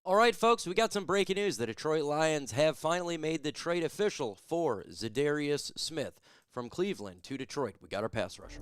All right, folks, we got some breaking news. The Detroit Lions have finally made the trade official for Za'Darius Smith from Cleveland to Detroit. We got our pass rusher.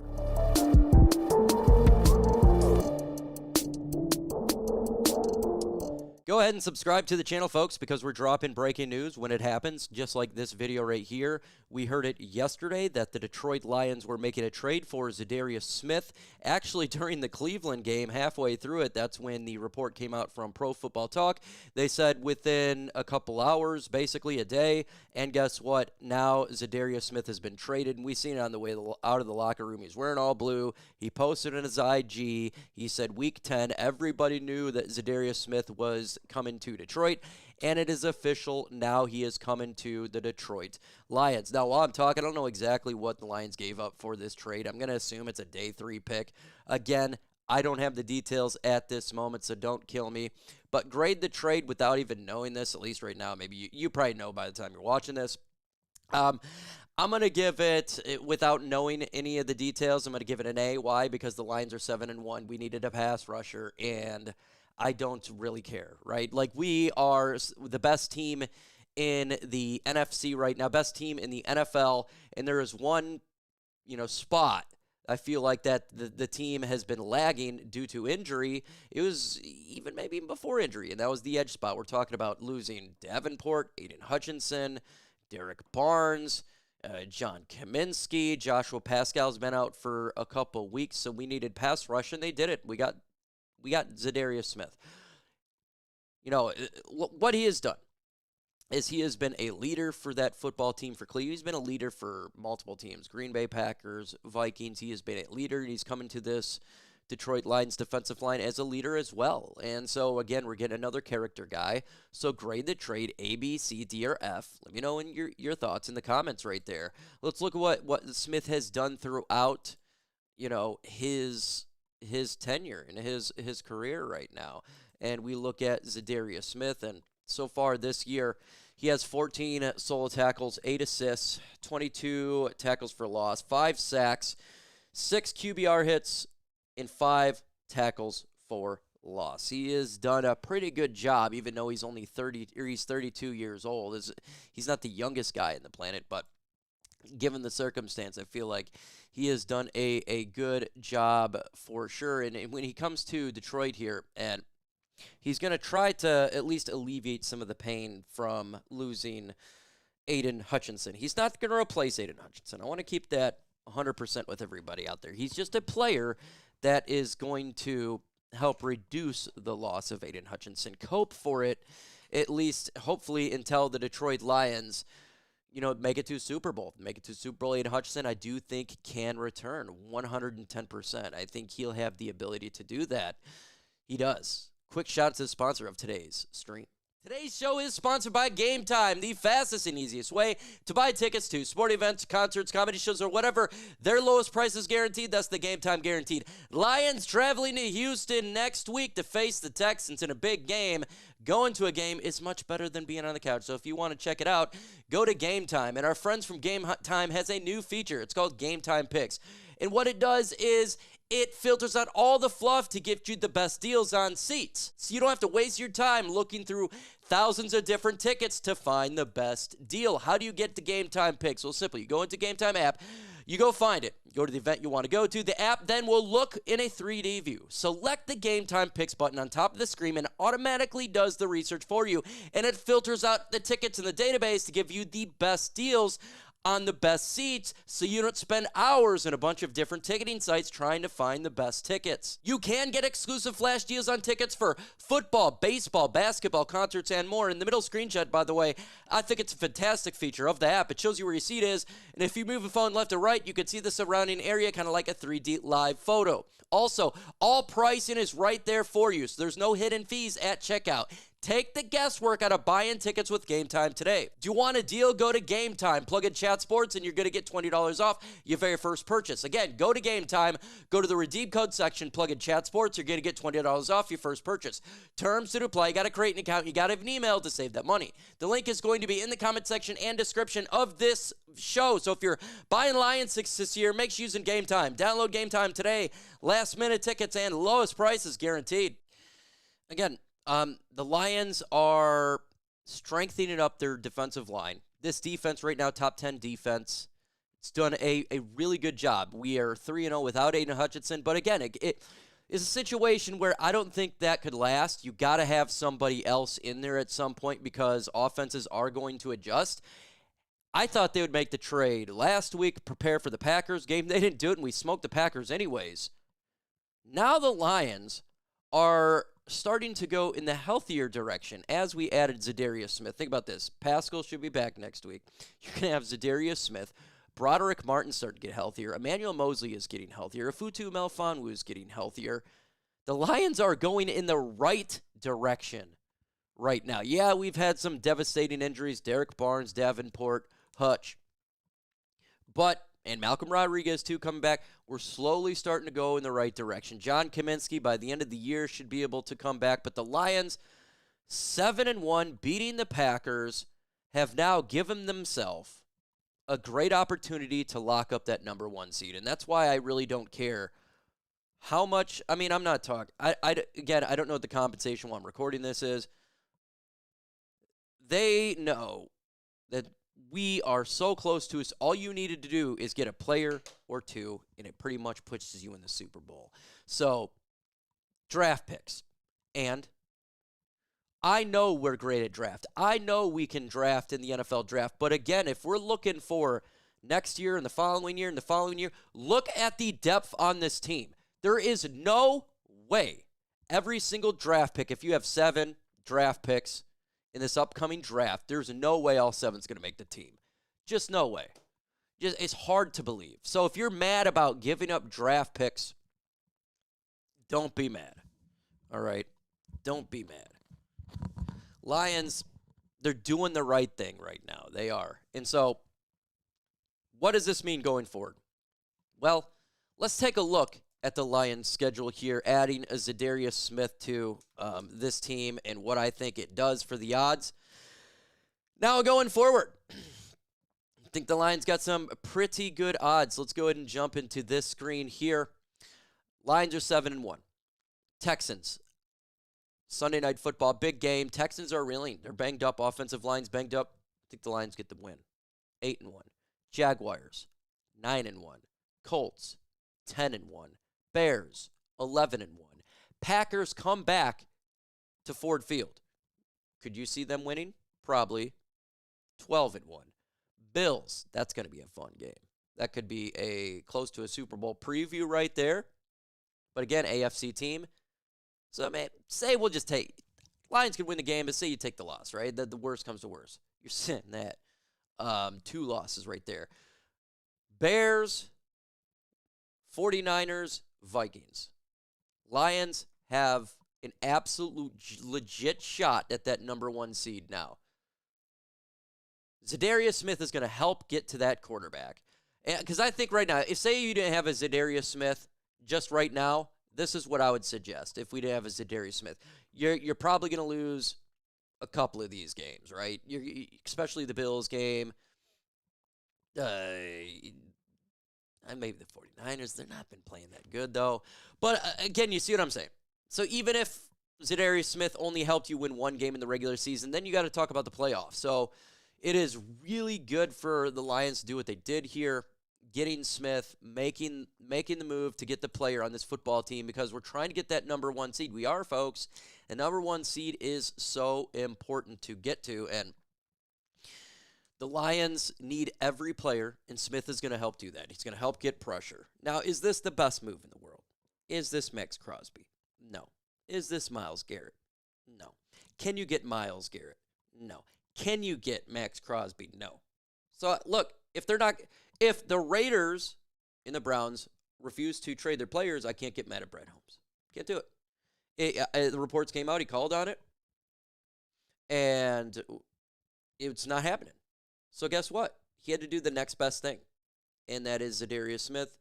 Go ahead and subscribe to the channel, folks, because we're dropping breaking news when it happens, just like this video right here. We heard it yesterday that the Detroit Lions were making a trade for Za'Darius Smith. Actually, during the Cleveland game, halfway through it, that's when the report came out from Pro Football Talk. They said within a couple hours, basically a day, and guess what? Now Za'Darius Smith has been traded, and we seen it on the way out of the locker room. He's wearing all blue. He posted in his IG. He said week 10, everybody knew that Za'Darius Smith was coming to Detroit, and it is official now. He is coming to the Detroit Lions. Now, while I'm talking, I don't know exactly what the Lions gave up for this trade. I'm going to assume it's a day 3 pick. Again, I don't have the details at this moment, so don't kill me. But grade the trade without even knowing this, at least right now. Maybe you probably know by the time you're watching this. I'm going to give it, without knowing any of the details, I'm going to give it an A. Why? Because the Lions are 7-1. We needed a pass rusher, and I don't really care, right? Like, we are the best team in the NFC right now, best team in the NFL, and there is one, spot I feel like that the team has been lagging due to injury. It was even maybe even before injury, and that was the edge spot. We're talking about losing Davenport, Aidan Hutchinson, Derek Barnes, John Kaminsky. Joshua Pascal's been out for a couple weeks, so we needed pass rush, and they did it. We got Za'Darius Smith. What he has done is he has been a leader for that football team for Cleveland. He's been a leader for multiple teams, Green Bay Packers, Vikings. He has been a leader, and he's coming to this Detroit Lions defensive line as a leader as well. And so, again, we're getting another character guy. So grade the trade A, B, C, D, or F. Let me know in your thoughts in the comments right there. Let's look at what Smith has done throughout, his tenure and his career right now. And we look at Za'Darius Smith, and so far this year, he has 14 solo tackles, 8 assists, 22 tackles for loss, 5 sacks, 6 QBR hits, and 5 tackles for loss. He has done a pretty good job, even though he's only 32 years old. He's not the youngest guy in the planet, but given the circumstance, I feel like he has done a good job for sure. And when he comes to Detroit here, and he's going to try to at least alleviate some of the pain from losing Aidan Hutchinson. He's not going to replace Aidan Hutchinson. I want to keep that 100% with everybody out there. He's just a player that is going to help reduce the loss of Aidan Hutchinson, cope for it, at least hopefully until the Detroit Lions make it to Super Bowl. Make it to Super Bowl. Aidan Hutchinson, I do think, can return 110%. I think he'll have the ability to do that. He does. Quick shout out to the sponsor of today's stream. Today's show is sponsored by GameTime, the fastest and easiest way to buy tickets to sporting events, concerts, comedy shows, or whatever. Their lowest price is guaranteed. That's the GameTime guaranteed. Lions traveling to Houston next week to face the Texans in a big game. Going to a game is much better than being on the couch. So if you want to check it out, go to GameTime. And our friends from GameTime has a new feature. It's called GameTime Picks. And what it does is it filters out all the fluff to give you the best deals on seats. So you don't have to waste your time looking through thousands of different tickets to find the best deal. How do you get to GameTime Picks? Well, simply, you go into GameTime app, you go find it. Go to the event you want to go to. The app then will look in a 3D view. Select the GameTime Picks button on top of the screen and automatically does the research for you. And it filters out the tickets in the database to give you the best deals on the best seats, so you don't spend hours in a bunch of different ticketing sites trying to find the best tickets. You can get exclusive flash deals on tickets for football, baseball, basketball, concerts, and more. In the middle screenshot, by the way, I think it's a fantastic feature of the app. It shows you where your seat is, and if you move the phone left to right, you can see the surrounding area, kind of like a 3D live photo. Also, all pricing is right there for you, so there's no hidden fees at checkout. Take the guesswork out of buying tickets with GameTime today. Do you want a deal? Go to GameTime. Plug in Chat Sports, and you're going to get $20 off your very first purchase. Again, go to GameTime. Go to the redeem code section. Plug in Chat Sports. You're going to get $20 off your first purchase. Terms to apply. You got to create an account. You got to have an email to save that money. The link is going to be in the comment section and description of this show. So if you're buying Lions this year, make sure you're using GameTime. Download GameTime today. Last minute tickets and lowest prices guaranteed. Again, The Lions are strengthening up their defensive line. This defense right now, top 10 defense. It's done a really good job. We are 3-0 without Aidan Hutchinson. But again, it is a situation where I don't think that could last. You got to have somebody else in there at some point because offenses are going to adjust. I thought they would make the trade last week, prepare for the Packers game. They didn't do it, and we smoked the Packers anyways. Now the Lions are starting to go in the healthier direction as we added Za'Darius Smith. Think about this. Pascal should be back next week. You're going to have Za'Darius Smith. Broderick Martin starting to get healthier. Emmanuel Mosley is getting healthier. Afutu Melifonwu is getting healthier. The Lions are going in the right direction right now. Yeah, we've had some devastating injuries. Derek Barnes, Davenport, Hutch. And Malcolm Rodriguez, too, coming back. We're slowly starting to go in the right direction. John Kaminsky, by the end of the year, should be able to come back. But the Lions, 7-1, beating the Packers, have now given themselves a great opportunity to lock up that number 1 seed. And that's why I really don't care how much. I mean, I'm not talking. Again, I don't know what the compensation while I'm recording this is. They know that we are so close to us. All you needed to do is get a player or two, and it pretty much puts you in the Super Bowl. So, draft picks. And I know we're great at draft. I know we can draft in the NFL draft. But again, if we're looking for next year and the following year and the following year, look at the depth on this team. There is no way every single draft pick, if you have 7 draft picks in this upcoming draft, there's no way all 7's going to make the team. Just no way. It's hard to believe. So if you're mad about giving up draft picks, don't be mad. All right? Don't be mad. Lions, they're doing the right thing right now. They are. And so what does this mean going forward? Well, let's take a look at the Lions' schedule here, adding a Za'Darius Smith to this team and what I think it does for the odds. Now going forward, I think the Lions got some pretty good odds. Let's go ahead and jump into this screen here. Lions are 7-1. Texans, Sunday Night Football, big game. Texans are reeling. They're banged up. Offensive line's banged up. I think the Lions get the win. 8-1. Jaguars, 9-1. Colts, 10-1. Bears, 11-1. Packers come back to Ford Field. Could you see them winning? Probably. 12-1. Bills, that's going to be a fun game. That could be a close to a Super Bowl preview right there. But again, AFC team. So, man, say we'll just take. Lions could win the game, but say you take the loss, right? The worst comes to worst. You're sitting at 2 losses right there. Bears, 49ers, Vikings. Lions have an absolute legit shot at that number 1 seed now. Za'Darius Smith is going to help get to that quarterback. Because I think right now, if say you didn't have a Za'Darius Smith just right now, this is what I would suggest if we didn't have a Za'Darius Smith. You're probably going to lose a couple of these games, right? Especially the Bills game. Maybe the 49ers. They're not been playing that good, though. But, again, you see what I'm saying. So even if Za'Darius Smith only helped you win 1 game in the regular season, then you got to talk about the playoffs. So it is really good for the Lions to do what they did here, getting Smith, making the move to get the player on this football team because we're trying to get that number 1 seed. We are, folks. The number 1 seed is so important to get to, and the Lions need every player, and Smith is going to help do that. He's going to help get pressure. Now, is this the best move in the world? Is this Max Crosby? No. Is this Myles Garrett? No. Can you get Myles Garrett? No. Can you get Max Crosby? No. So, look, if the Raiders and the Browns refuse to trade their players, I can't get mad at Brett Holmes. Can't do it. The reports came out. He called on it. And it's not happening. So guess what? He had to do the next best thing, and that is Za'Darius Smith.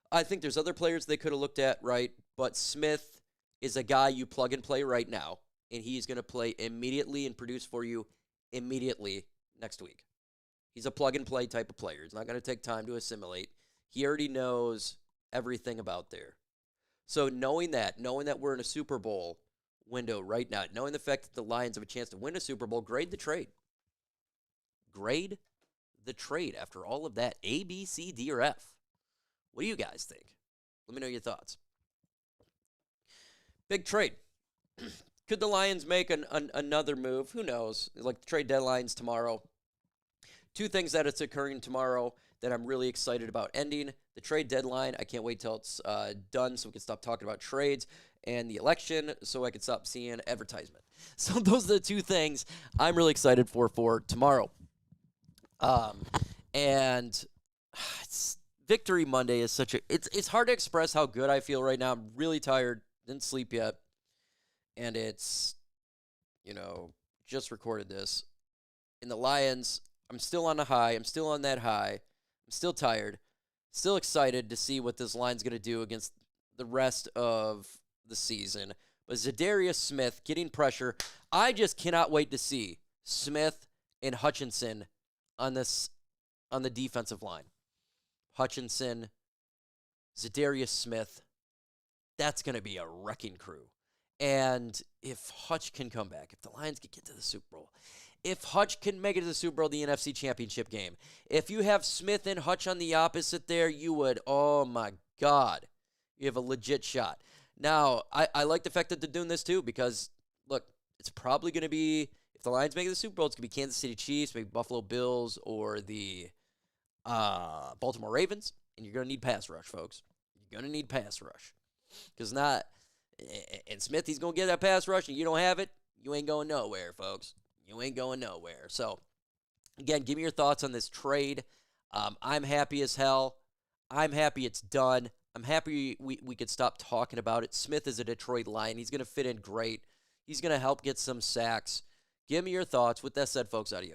I think there's other players they could have looked at, right? But Smith is a guy you plug and play right now, and he's going to play immediately and produce for you immediately next week. He's a plug and play type of player. He's not going to take time to assimilate. He already knows everything about there. So knowing that we're in a Super Bowl window right now. Knowing the fact that the Lions have a chance to win a Super Bowl, grade the trade. Grade the trade after all of that. A, B, C, D, or F. What do you guys think? Let me know your thoughts. Big trade. Could the Lions make another move? Who knows? Like the trade deadline's tomorrow. Two things that it's occurring tomorrow that I'm really excited about ending. The trade deadline, I can't wait till it's done so we can stop talking about trades. And the election so I can stop seeing advertisement. So those are the two things I'm really excited for tomorrow. And Victory Monday is such a... It's hard to express how good I feel right now. I'm really tired. Didn't sleep yet. And it's, just recorded this. In the Lions, I'm still on a high. I'm still on that high. I'm still tired. Still excited to see what this line's going to do against the rest of the season. But Za'Darius Smith getting pressure. I just cannot wait to see Smith and Hutchinson on the defensive line. Hutchinson, Za'Darius Smith. That's going to be a wrecking crew. And if Hutch can come back, if the Lions can get to the Super Bowl, if Hutch can make it to the Super Bowl, the NFC Championship game, if you have Smith and Hutch on the opposite there, you would, oh my God, you have a legit shot. Now, I like the fact that they're doing this too because, look, it's probably going to be, if the Lions make it to the Super Bowl, it's going to be Kansas City Chiefs, maybe Buffalo Bills, or the Baltimore Ravens, and you're going to need pass rush, folks. You're going to need pass rush. Because and Smith, he's going to get that pass rush, and you don't have it, you ain't going nowhere, folks. You ain't going nowhere. So, again, give me your thoughts on this trade. I'm happy as hell. I'm happy it's done. I'm happy we could stop talking about it. Smith is a Detroit Lion. He's going to fit in great. He's going to help get some sacks. Give me your thoughts. With that said, folks, adios.